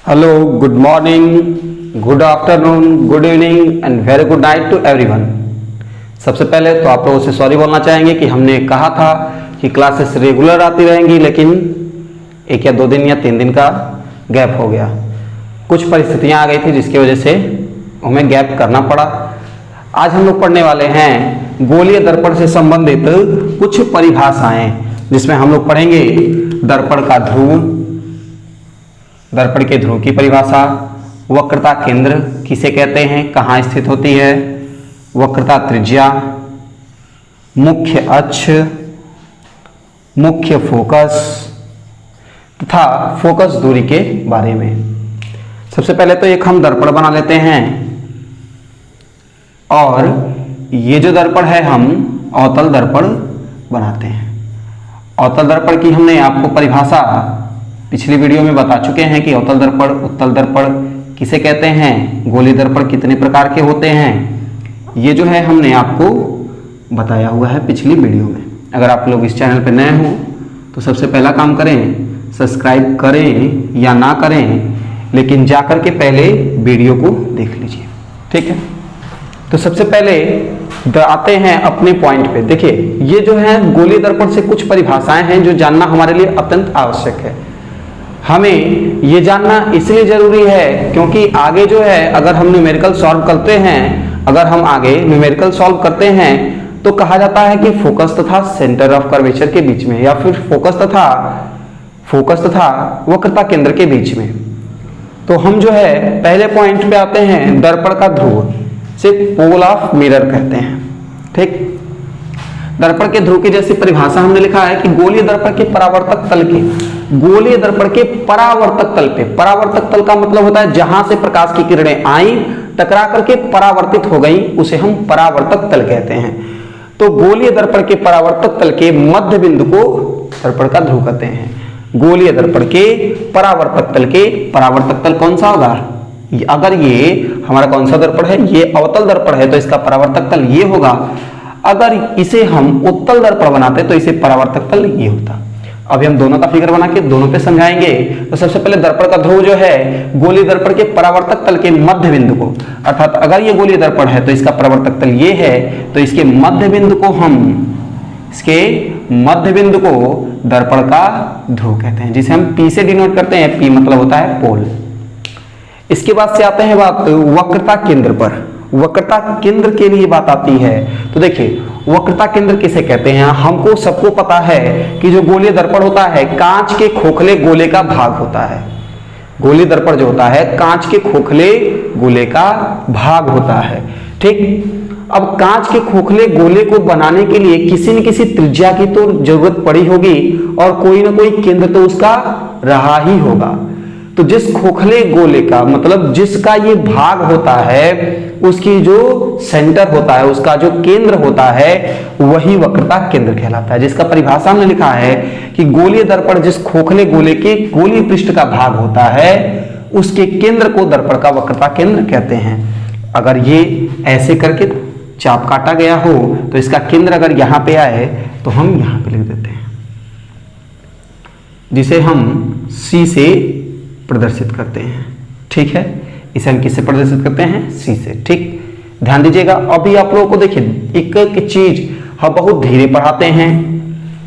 Hello, good morning, good afternoon, good evening and very good night to everyone. सबसे पहले तो आप लोगों से सॉरी बोलना चाहेंगे कि हमने कहा था कि क्लासेस रेगुलर आती रहेंगी, लेकिन 1 या 2 दिन या 3 दिन का गैप हो गया। कुछ परिस्थितियां आ गई थी जिसकी वजह से हमें गैप करना पड़ा। आज हम लोग पढ़ने वाले हैं गोलीय दर्पण से संबंधित कुछ परिभाषाएं, जिसमें हम लोग पढ़ेंगे दर्पण का ध्रुव, दर्पण के ध्रुव की परिभाषा, वक्रता केंद्र किसे कहते हैं, कहाँ स्थित होती है, वक्रता त्रिज्या, मुख्य अक्ष, मुख्य फोकस तथा फोकस दूरी के बारे में। सबसे पहले तो एक हम दर्पण बना लेते हैं, और ये जो दर्पण है हम अवतल दर्पण बनाते हैं। अवतल दर्पण की हमने आपको परिभाषा पिछली वीडियो में बता चुके हैं कि अवतल दर्पण, उत्तल दर्पण किसे कहते हैं, गोलीय दर्पण कितने प्रकार के होते हैं, ये जो है हमने आपको बताया हुआ है पिछली वीडियो में। अगर आप लोग इस चैनल पर नए हो तो सबसे पहला काम करें, सब्सक्राइब करें या ना करें, लेकिन जाकर के पहले वीडियो को देख लीजिए, ठीक है। तो सबसे पहले आते हैं अपने पॉइंट पे। देखिए, ये जो है गोलीय दर्पण से कुछ परिभाषाएं हैं जो जानना हमारे लिए अत्यंत आवश्यक है। हमें ये जानना इसलिए जरूरी है क्योंकि आगे जो है अगर हम न्यूमेरिकल सॉल्व करते हैं, अगर हम आगे न्यूमेरिकल सॉल्व करते हैं तो कहा जाता है कि फोकस तथा सेंटर ऑफ कर्वेचर के बीच में, या फिर फोकस तथा वक्रता केंद्र के बीच में। तो हम जो है पहले पॉइंट पे आते हैं, दर्पण का ध्रुव से पोल ऑफ मिरर कहते हैं, ठीक। दर्पण के ध्रुव की जैसी परिभाषा हमने लिखा है कि गोलीय दर्पण के परावर्तक तल के, गोलीय दर्पण के परावर्तक तल पे, परावर्तक तल का मतलब होता है जहां से प्रकाश की किरणें आई, टकरा करके परावर्तित हो गई, उसे हम परावर्तक तल कहते हैं। तो गोलीय दर्पण के परावर्तक तल के मध्य बिंदु को दर्पण का ध्रुव कहते हैं। गोलीय दर्पण के परावर्तक तल के, परावर्तक तल कौन सा होगा, अगर ये हमारा कौन सा दर्पण है, ये अवतल दर्पण है तो इसका परावर्तक तल ये होगा। अगर इसे हम उत्तल दर्पण बनाते तो इसे परावर्तक तल ये होता। अभी हम दोनों का फिगर बना के दोनों पे समझाएंगे। तो सबसे पहले दर्पण का ध्रुव जो है गोलीय दर्पण के परावर्तक तल के मध्य बिंदु को, अर्थात अगर ये गोलीय दर्पण है तो इसका परावर्तक तल ये है, तो इसके मध्य बिंदु को दर्पण का ध्रुव कहते हैं, जिसे हम P से डिनोट करते हैं। P मतलब होता है पोल। इसके बाद से आते हैं बात वक्रता केंद्र पर। वक्रता केंद्र के लिए बात आती है तो देखिए, वक्रता केंद्र किसे कहते हैं। हमको सबको पता है कि जो गोलीय दर्पण होता है कांच के खोखले गोले का भाग होता है। गोलीय दर्पण जो होता है कांच के खोखले गोले का भाग होता है, ठीक। अब कांच के खोखले गोले को बनाने के लिए किसी न किसी त्रिज्या की तो जरूरत पड़ी होगी, और कोई ना कोई केंद्र तो उसका रहा ही होगा। तो जिस खोखले गोले का मतलब जिसका ये भाग होता है, उसकी जो सेंटर होता है, उसका जो केंद्र होता है, वही वक्रता केंद्र कहलाता है। जिसका परिभाषा में लिखा है कि गोलीय दर्पण जिस खोखले गोले के गोलीय पृष्ठ का भाग होता है, उसके केंद्र को दर्पण का वक्रता केंद्र कहते हैं। अगर ये ऐसे करके चाप काटा गया हो तो इसका केंद्र अगर यहाँ पे आए तो हम यहाँ पे लिख देते हैं, जिसे हम C से प्रदर्शित करते हैं, ठीक है। इसे हम किससे प्रदर्शित करते हैं, C से, ठीक। ध्यान दीजिएगा। अभी आप लोगों को देखिए, एक चीज हम बहुत धीरे पढ़ाते हैं,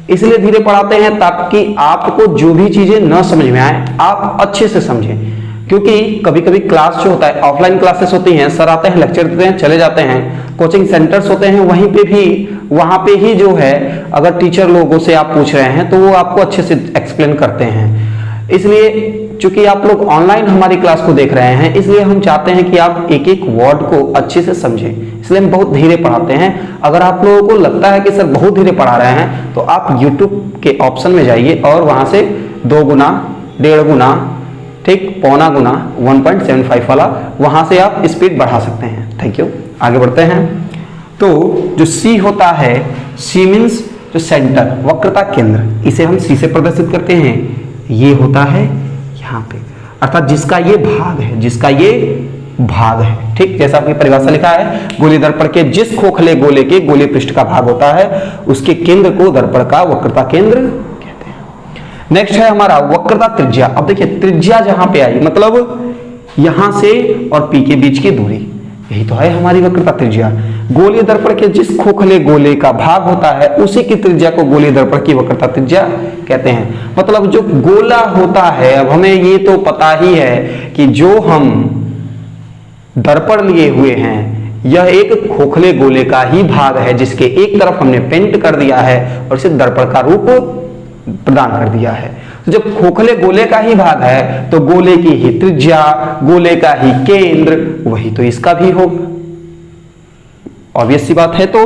इसलिए धीरे पढ़ाते हैं ताकि आपको जो भी चीजें न समझ में आए आप अच्छे से समझें। क्योंकि कभी कभी क्लास जो होता है, ऑफलाइन क्लासेस होती हैं, सर आते हैं, लेक्चर देते हैं, चले जाते हैं। कोचिंग सेंटर्स होते हैं, वहां पे ही जो है अगर टीचर लोगों से आप पूछ रहे हैं तो वो आपको अच्छे से एक्सप्लेन करते हैं। इसलिए चूंकि आप लोग ऑनलाइन हमारी क्लास को देख रहे हैं, इसलिए हम चाहते हैं कि आप एक एक वर्ड को अच्छे से समझें, इसलिए हम बहुत धीरे पढ़ाते हैं। अगर आप लोगों को लगता है कि सर बहुत धीरे पढ़ा रहे हैं तो आप YouTube के ऑप्शन में जाइए और वहां से 2 गुना, 1.5 गुना, ठीक, पौना गुना, 1.75 वाला, वहां से आप स्पीड बढ़ा सकते हैं। Thank you. आगे बढ़ते हैं। तो जो C होता है, C मीन्स जो सेंटर, वक्रता केंद्र, इसे हम C से प्रदर्शित करते हैं। ये होता है यहाँ पे, अर्थात जिसका ये भाग है, ठीक। जैसा आपकी परिभाषा लिखा है, गोलीय दर्पण के जिस खोखले गोले के गोलीय पृष्ठ का भाग होता है, उसके केंद्र को दर्पण का वक्रता केंद्र कहते हैं। नेक्स्ट है हमारा वक्रता त्रिज्या। अब देखिए त्रिज्या जहां पे आई मतलब यहां से और पी के बीच की दूरी, यही तो है हमारी वक्रता त्रिज्या। गोलीय दर्पण के जिस खोखले गोले का भाग होता है उसी की त्रिज्या को गोलीय दर्पण की वक्रता त्रिज्या कहते हैं। मतलब जो गोला होता है, अब हमें ये तो पता ही है कि जो हम दर्पण लिए हुए हैं यह एक खोखले गोले का ही भाग है जिसके एक तरफ हमने पेंट कर दिया है और इसे दर्पण का रूप प्रदान कर दिया है। तो जब खोखले गोले का ही भाग है तो गोले की ही त्रिज्या, गोले का ही केंद्र, वही तो इसका भी होगा। ऑब्वियस सी बात है। तो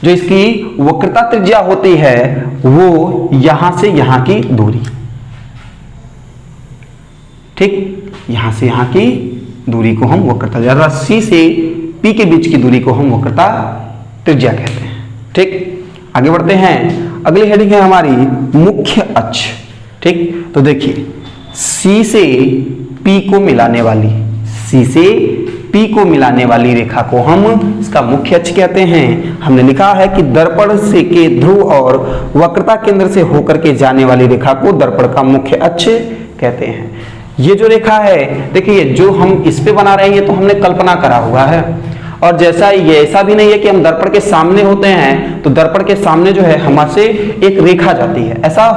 जो इसकी वक्रता त्रिज्या होती है वो यहां से यहां की दूरी, ठीक, यहां से यहां की दूरी को हम वक्रता, सी से पी के बीच की दूरी को हम वक्रता त्रिज्या कहते हैं। ठीक, आगे बढ़ते हैं। अगली हेडिंग है हमारी मुख्य अक्ष। ठीक, तो देखिए सी से पी को मिलाने वाली, सी से पी को मिलाने वाली रेखा को हम इसका मुख्य अक्ष कहते हैं। हमने लिखा है कि दर्पण से के ध्रुव और वक्रता केंद्र से होकर के जाने वाली रेखा को दर्पण का मुख्य अक्ष कहते हैं। ये जो रेखा है देखिए, जो हम इस पे बना रहे हैं ये तो हमने कल्पना करा हुआ है, और जैसा ये ऐसा भी नहीं है कि हम दर्पण के सामने होते हैं तो दर्पण के सामने जो है हमसे एक रेखा जाती है, ऐसा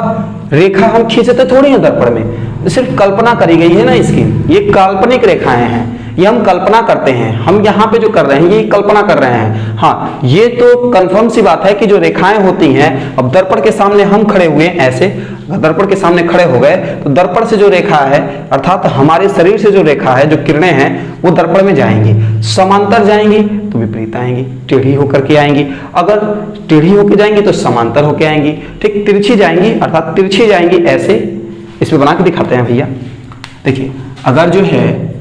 रेखा हम खींचते थोड़ी है दर्पण में, सिर्फ कल्पना करी गई है ना इसकी। ये काल्पनिक रेखाएं हैं, ये हम कल्पना करते हैं। हम यहाँ पे जो कर रहे हैं ये कल्पना कर रहे हैं। हाँ, ये तो कंफर्म सी बात है कि जो रेखाएं होती हैं, अब दर्पण के सामने हम खड़े हुए ऐसे, दर्पण के सामने खड़े हो गए तो दर्पण से जो रेखा है अर्थात हमारे शरीर से जो रेखा है, जो किरणें हैं वो दर्पण में जाएंगी, समांतर जाएंगी तो विपरीत आएंगी, टेढ़ी होकर के आएंगी। अगर टेढ़ी होकर जाएंगी तो समांतर होकर आएंगी। ठीक, तिरछी जाएंगी अर्थात तिरछी जाएंगी ऐसे। इसमें बना के दिखाते हैं भैया। देखिए अगर जो है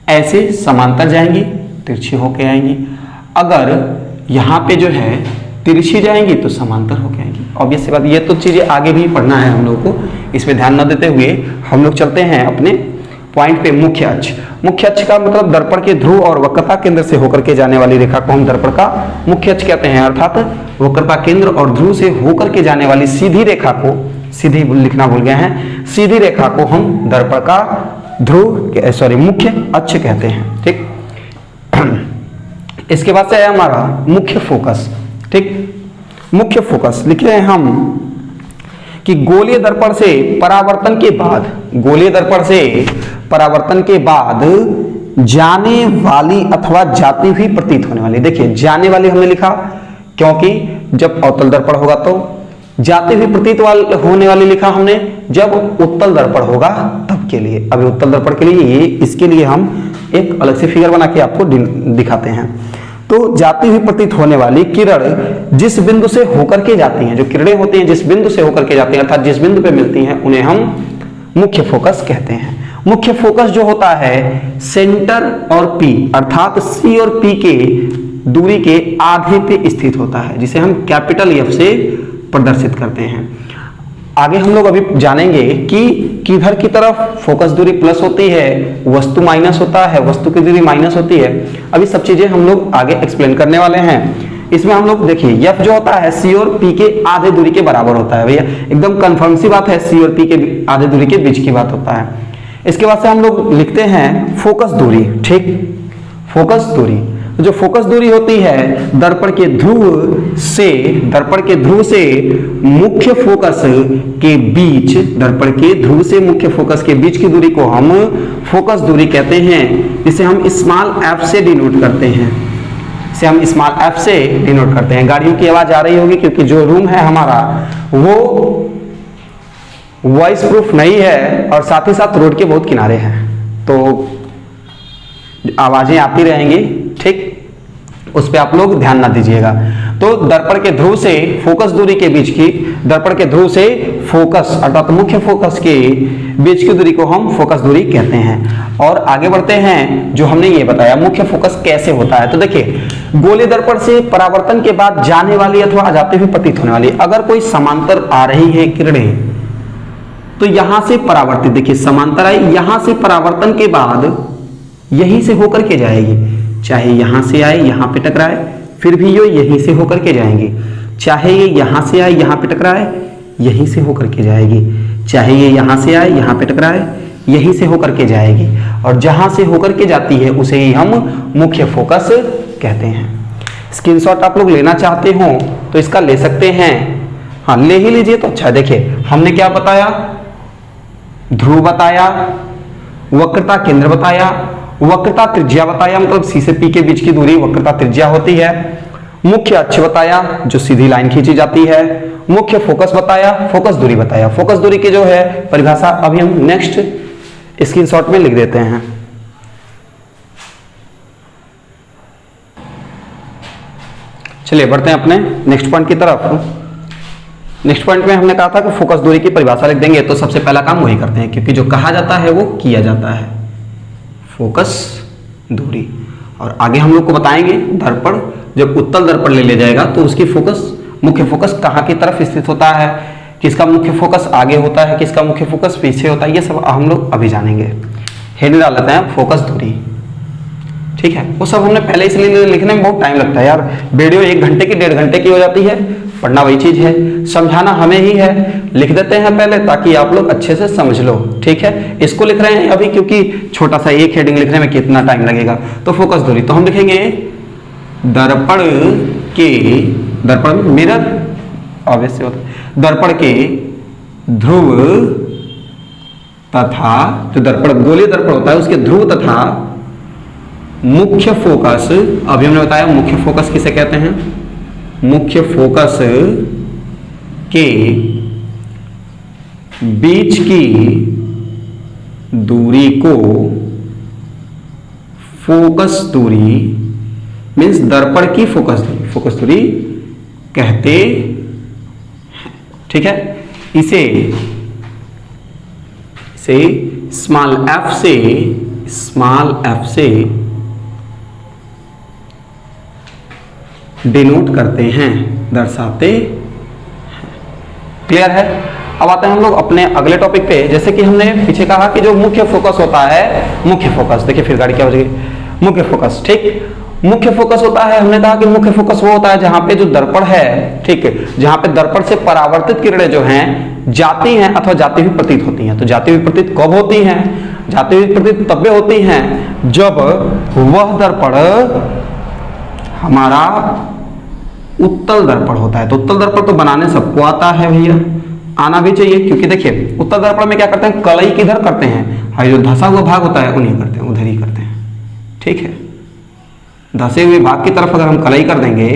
ऐसे समांतर जाएंगी, तिरछी होके आएंगी, अगर यहाँ पे जो है तिरछी जाएंगी तो समांतर होके आएंगी। ऑब्वियस सी बात, ये तो चीजें आगे भी पढ़ना है हम लोग को, इसमें ध्यान न देते हुए हम लोग चलते हैं अपने पॉइंट पे। मुख्य अक्ष, मुख्य अक्ष का मतलब दर्पण के ध्रुव और वक्रता केंद्र से होकर के जाने वाली रेखा को हम दर्पण का मुख्य अक्ष कहते हैं। अर्थात वक्रता केंद्र और ध्रुव से होकर के जाने वाली सीधी रेखा को, सीधी लिखना भूल गए हैं, सीधी रेखा को हम दर्पण का ध्रुव मुख्य अक्ष कहते हैं। ठीक, इसके बाद से है हमारा मुख्य फोकस। ठीक, मुख्य फोकस लिखे हैं हम कि गोलीय दर्पण से परावर्तन के बाद, गोलीय दर्पण से परावर्तन के बाद जाने वाली अथवा जाती हुई प्रतीत होने वाली। देखिए जाने वाली हमने लिखा क्योंकि जब अवतल दर्पण होगा तो, जाती हुई प्रतीत होने वाली लिखा हमने जब उत्तल दर्पण होगा तब के लिए। अभी उत्तल दर्पण के लिए ये, इसके लिए हम एक अलग से फिगर बना के आपको दिखाते हैं। तो जाती हुई प्रतीत होने वाली किरण जिस बिंदु से होकर के जाती हैं, जो किरणें होती हैं जिस बिंदु से होकर के जाती हैं अर्थात जिस बिंदु पे मिलती हैं उन्हें हम मुख्य फोकस कहते हैं। मुख्य फोकस जो होता है सेंटर और पी अर्थात सी और पी के दूरी के आधे पे स्थित होता है, जिसे हम कैपिटल एफ से प्रदर्शित करते हैं। आगे हम लोग अभी जानेंगे कि किधर की तरफ फोकस दूरी प्लस होती है, वस्तु माइनस होता है, वस्तु की दूरी माइनस होती है। अभी सब चीजें हम लोग आगे एक्सप्लेन करने वाले हैं। इसमें हम लोग देखिए एफ जो होता है सी और पी के आधे दूरी के बराबर होता है। भैया एकदम कंफर्म सी बात है, सी और पी के आधे दूरी के बीच की बात होता है। इसके बाद से हम लोग लिखते हैं फोकस दूरी। ठीक, फोकस दूरी, जो फोकस दूरी होती है दर्पण के ध्रुव से मुख्य फोकस के बीच, दर्पण के ध्रुव से मुख्य फोकस के बीच की दूरी को हम फोकस दूरी कहते हैं, जिसे हम स्मॉल एफ से डिनोट करते हैं। इसे हम स्मॉल एफ से डिनोट करते हैं। गाड़ियों की आवाज आ रही होगी क्योंकि जो रूम है हमारा वो वॉइस प्रूफ नहीं है और साथ ही साथ रोड के बहुत किनारे हैं, तो आवाजें आती रहेंगी। ठीक, उस पे आप लोग ध्यान ना दीजिएगा। तो दर्पण के ध्रुव से फोकस दूरी के बीच की, दर्पण के ध्रुव से फोकस अर्थात मुख्य फोकस के बीच की दूरी को हम फोकस दूरी कहते हैं। और आगे बढ़ते हैं, जो हमने ये बताया मुख्य फोकस कैसे होता है। तो देखिए गोलीय दर्पण से परावर्तन के बाद जाने वाली अथवा जाती हुई प्रतीत होने वाली, अगर कोई समांतर आ रही है किरणें तो यहां से परावर्तित, देखिए समांतर आई, यहां से परावर्तन के बाद यहीं से होकर के जाएगी, चाहे यहां से आए यहां पे टकराए फिर भी ये यहीं से होकर के जाएंगी, चाहे ये यहां से आए यहां पे टकराए यहीं से होकर के जाएगी, चाहे ये यहां से आए, यहां पे टकराए, यहीं से होकर के जाएगी, और जहां से होकर के जाती है उसे ही हम मुख्य फोकस कहते हैं। स्क्रीनशॉट आप लोग लेना चाहते हो तो इसका ले सकते हैं, हाँ ले ही लीजिए तो अच्छा है। देखिए हमने क्या बताया, ध्रुव बताया, वक्रता केंद्र बताया, वक्रता त्रिज्या बताया, मतलब सी से पी के बीच की दूरी वक्रता त्रिज्या होती है, मुख्य अक्ष बताया जो सीधी लाइन खींची जाती है, मुख्य फोकस बताया, फोकस दूरी बताया। फोकस दूरी की जो है परिभाषा अभी हम नेक्स्ट स्क्रीनशॉट में लिख देते हैं। चलिए बढ़ते हैं अपने नेक्स्ट पॉइंट की तरफ। नेक्स्ट पॉइंट में हमने कहा था कि फोकस दूरी की परिभाषा लिख देंगे, तो सबसे पहला काम वही करते हैं क्योंकि जो कहा जाता है वो किया जाता है, फोकस दूरी। और आगे हम लोग को बताएंगे दर्पण, जब उत्तल दर्पण ले लिया जाएगा तो उसकी फोकस, मुख्य फोकस कहाँ की तरफ स्थित होता है, किसका मुख्य फोकस आगे होता है, किसका मुख्य फोकस पीछे होता है, ये सब हम लोग अभी जानेंगे। हेड डाल लेते हैं फोकस दूरी, ठीक है। वो सब हमने पहले इसलिए लिखने में बहुत टाइम लगता है यार, वीडियो 1 घंटे की 1.5 घंटे की हो जाती है, पढ़ना वही चीज है, समझाना हमें ही है। लिख देते हैं पहले ताकि आप लोग अच्छे से समझ लो, ठीक है। इसको लिख रहे हैं अभी क्योंकि छोटा सा एक हेडिंग लिखने में कितना टाइम लगेगा। तो फोकस दूरी तो हम लिखेंगे दर्पण के, दर्पण मिरर ऑब्वियसली होता है, दर्पण के ध्रुव तथा, जो दर्पण गोलीय दर्पण होता है उसके ध्रुव तथा मुख्य फोकस, अभी हमने बताया मुख्य फोकस किसे कहते हैं, मुख्य फोकस के बीच की दूरी को फोकस दूरी मीन्स दर्पण की फोकस दूरी कहते हैं, ठीक है। इसे स्मॉल एफ से डिनोट करते हैं, दर्शाते हैं। क्लियर है। अब आते हैं हम लोग अपने अगले टॉपिक पे। जैसे कि हमने पीछे कहा कि जो मुख्य फोकस होता है, मुख्य फोकस, देखिए फिर गाड़ी क्या हो जाएगी, मुख्य फोकस, ठीक। मुख्य फोकस होता है, हमने कहा कि मुख्य फोकस वो होता है जहां पे जो दर्पण है, ठीक है, जहां पे दर्पण से परावर्तित किरणें जो हैं जाती हैं अथवा जाती हुई प्रतीत होती हैं। तो जाती हुई प्रतीत कब होती हैं, जाती हुई प्रतीत तब होती हैं जब वह दर्पण हमारा उत्तल दर्पण होता है। तो उत्तल दर्पण तो बनाने सबको आता है भैया, आना भी चाहिए, क्योंकि देखिए उत्तल दर्पण में क्या करते हैं, कलई किधर करते हैं, और जो धंसा हुआ भाग होता है उन्हीं करते हैं, उधर ही करते हैं, ठीक है। धसे हुए भाग की तरफ अगर हम कलई कर देंगे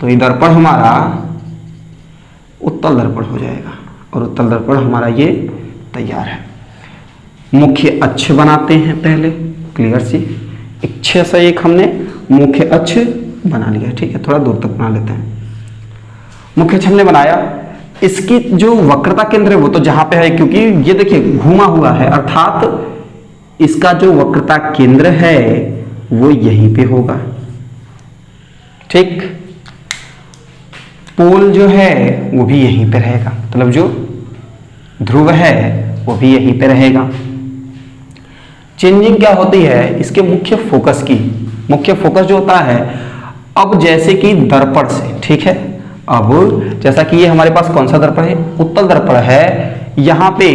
तो ये दर्पण हमारा उत्तल दर्पण हो जाएगा, और उत्तल दर्पण हमारा ये तैयार है। मुख्य अक्ष बनाते हैं पहले, क्लियर सी, एक 6 से 1 हमने मुख्य अक्ष बना लिया, ठीक है। थोड़ा दूर तक बना लेते हैं। मुख्य अक्ष हमने बनाया, इसकी जो वक्रता केंद्र है वो तो जहां पे है, क्योंकि ये देखिए घुमा हुआ है, अर्थात इसका जो वक्रता केंद्र है वो यहीं पे होगा, ठीक। पोल जो है वो भी यहीं पे रहेगा, मतलब जो ध्रुव है वो भी यहीं पे रहेगा। चेंजिंग क्या होती है इसके मुख्य फोकस की, मुख्य फोकस जो होता है, अब जैसे कि दर्पण से, ठीक है, अब जैसा कि ये हमारे पास कौन सा दर्पण है, उत्तल दर्पण है, यहां पे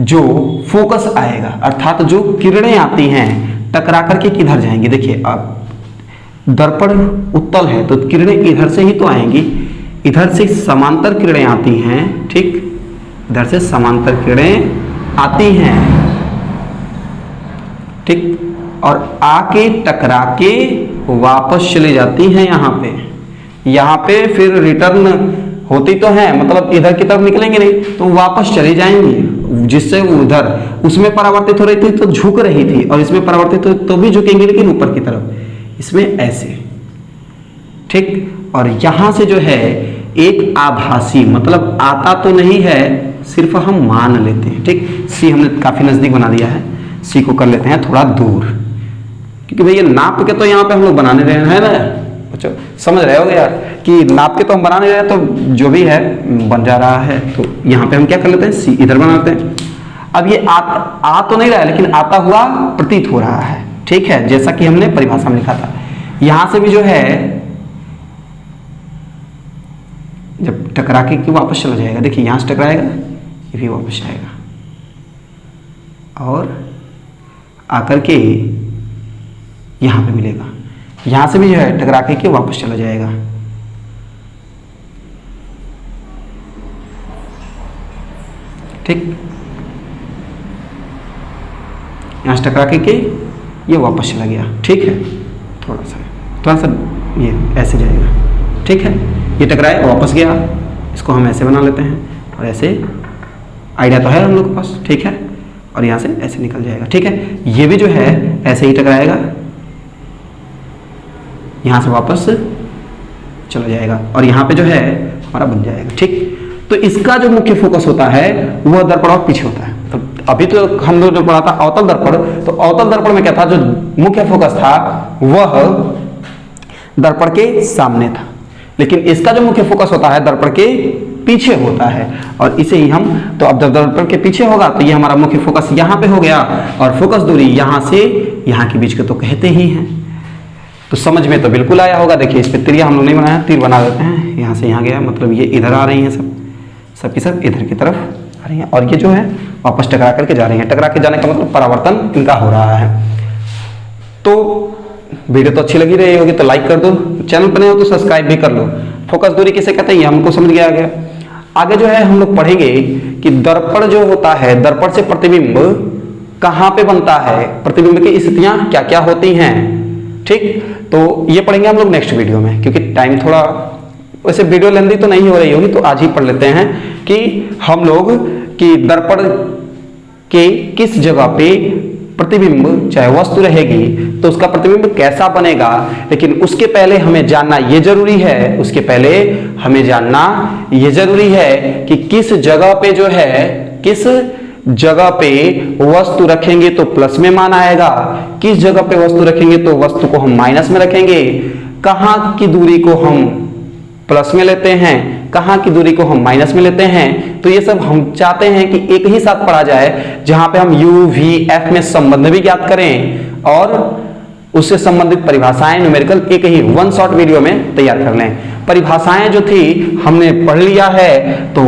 जो फोकस आएगा अर्थात जो किरणें आती हैं टकरा करके किधर जाएंगी, देखिए अब दर्पण उत्तल है तो किरणें इधर से ही तो आएंगी, इधर से समांतर किरणें आती हैं, ठीक, इधर से समांतर किरणें आती हैं, ठीक, और आके टकरा के वापस चली जाती हैं यहाँ पे फिर रिटर्न होती तो है, मतलब इधर की तरफ निकलेंगे नहीं तो वापस चली जाएंगी, जिससे उधर उसमें परावर्तित हो रही थी तो झुक रही थी, और इसमें परावर्तित हो तो भी झुकेंगे लेकिन ऊपर की तरफ, इसमें ऐसे, ठीक। और यहां से जो है एक आभासी, मतलब आता तो नहीं है, सिर्फ हम मान लेते हैं, ठीक। सी हमने काफी नजदीक बना दिया है, सी को कर लेते हैं थोड़ा दूर, क्योंकि भैया नाप के तो यहाँ पे हम लोग बनाने रहे हैं ना, अच्छा समझ रहे होगे यार कि नाप के तो हम बनाने रहे हैं, तो जो भी है बन जा रहा है, तो यहाँ पे हम क्या कर लेते हैं, सी इधर बनाते हैं। अब ये आ तो नहीं रहा है लेकिन आता हुआ प्रतीत हो रहा है, ठीक है, जैसा कि हमने परिभाषा में लिखा था। यहां से भी जो है जब टकरा के वापस चला जाएगा। देखिए यहाँ से टकराएगा, ये भी वापस आएगा और आकर के यहाँ पे मिलेगा। यहाँ से भी जो है टकरा के वापस चला जाएगा। ठीक, यहाँ से टकरा के ये वापस चला गया। ठीक है, थोड़ा सा ये ऐसे जाएगा। ठीक है, ये टकराए वापस गया, इसको हम ऐसे बना लेते हैं और ऐसे आइडिया तो है हम लोग के पास। ठीक है, और यहाँ से ऐसे निकल जाएगा। ठीक है, ये भी जो है ऐसे ही टकराएगा, यहाँ से वापस चला जाएगा और यहाँ पे जो है हमारा बन जाएगा। ठीक, तो इसका जो मुख्य फोकस होता है वह दर्पण और पीछे होता है। तो अभी तो हम लोग जो पढ़ा था अवतल दर्पण, तो अवतल दर्पण में क्या था, जो मुख्य फोकस था वह दर्पण के सामने था, लेकिन इसका जो मुख्य फोकस होता है दर्पण के पीछे होता है। और इसे ही हम, तो अब जब दर्पण के पीछे होगा तो ये हमारा मुख्य फोकस यहाँ पे हो गया और फोकस दूरी यहाँ से यहाँ के बीच के तो कहते ही हैं। तो समझ में तो बिल्कुल आया होगा। देखिए इस पे तिरिया हम लोग नहीं बनाया, तीर बना देते हैं, यहाँ से यहाँ गया, मतलब ये इधर आ रही हैं, सब की सब इधर की तरफ आ रही हैं और ये जो है वापस टकरा करके जा रही हैं। टकरा के जाने का मतलब परावर्तन इनका हो रहा है। तो वीडियो तो अच्छी लगी रही होगी तो लाइक कर दो, चैनल पर नए हो तो सब्सक्राइब भी कर लो। फोकस दूरी किसे कहते हैं हमको समझ गया। आगे जो है हम लोग पढ़ेंगे कि दर्पण जो होता है, दर्पण से प्रतिबिंब कहाँ पे बनता है, प्रतिबिंब की स्थितियां क्या क्या होती हैं। ठीक, तो ये पढ़ेंगे हम लोग नेक्स्ट वीडियो में, क्योंकि टाइम थोड़ा वैसे वीडियो लेंदी तो नहीं हो रही होगी, तो आज ही पढ़ लेते हैं कि हम लोग कि दर्पण के किस जगह पे प्रतिबिंब चाहे वस्तु रहेगी तो उसका प्रतिबिंब कैसा बनेगा। लेकिन उसके पहले हमें जानना ये जरूरी है, उसके पहले हमें जानना ये जरूरी है कि किस जगह पे जो है, किस जगह पे वस्तु रखेंगे तो प्लस में मान आएगा, किस जगह पे वस्तु रखेंगे तो वस्तु को हम माइनस में रखेंगे, कहाँ की दूरी को हम प्लस में लेते हैं, कहाँ की दूरी को हम माइनस में लेते हैं। तो ये सब हम चाहते हैं कि एक ही साथ पढ़ा जाए, जहां पे हम यू वी एफ में संबंध भी ज्ञात करें और उससे संबंधित परिभाषाएं न्यूमेरिकल एक ही वन शॉट वीडियो में तैयार कर लें। परिभाषाएं जो थी हमने पढ़ लिया है, तो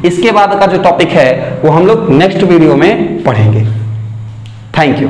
इसके बाद का जो टॉपिक है वो हम लोग नेक्स्ट वीडियो में पढ़ेंगे। Thank you.